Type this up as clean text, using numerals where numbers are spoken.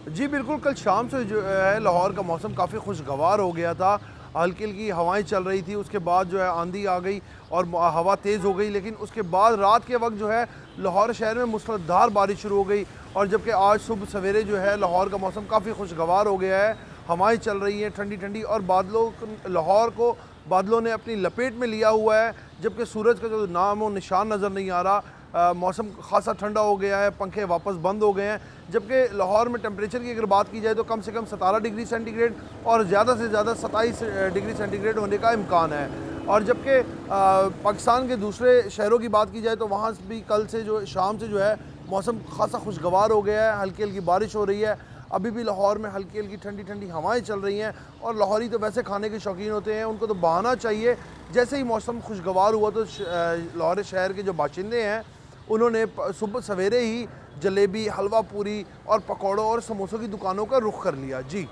जी बिल्कुल, कल शाम से जो है लाहौर का मौसम काफ़ी खुशगवार हो गया था। हल्की-हल्की हवाएँ चल रही थी, उसके बाद जो है आंधी आ गई और हवा तेज़ हो गई। लेकिन उसके बाद रात के वक़्त जो है लाहौर शहर में मूसलाधार बारिश शुरू हो गई और जबकि आज सुबह सवेरे जो है लाहौर का मौसम काफ़ी खुशगवार हो गया है। हवाएँ चल रही हैं ठंडी-ठंडी और लाहौर को बादलों ने अपनी लपेट में लिया हुआ है, जबकि सूरज का जो नामो निशान नज़र नहीं आ रहा। मौसम ख़ासा ठंडा हो गया है, पंखे वापस बंद हो गए हैं। जबकि लाहौर में टेम्परेचर की अगर बात की जाए तो कम से कम 17 डिग्री सेंटीग्रेड और ज़्यादा से ज़्यादा 27 डिग्री सेंटीग्रेड होने का इम्कान है। और जबकि पाकिस्तान के दूसरे शहरों की बात की जाए तो वहाँ से भी कल से जो शाम से जो है मौसम ख़ासा खुशगवार हो गया है, हल्की-हल्की बारिश हो रही है। अभी भी लाहौर में हल्की-हल्की ठंडी-ठंडी हवाएँ चल रही हैं और लाहौरी तो वैसे खाने के शौकीन होते हैं, उनको तो बहाना चाहिए। जैसे ही मौसम खुशगवार हुआ तो लाहौर शहर के जो बाशिंदे हैं उन्होंने सुबह सवेरे ही जलेबी, हलवा पूरी और पकौड़ों और समोसों की दुकानों का रुख कर लिया। जी।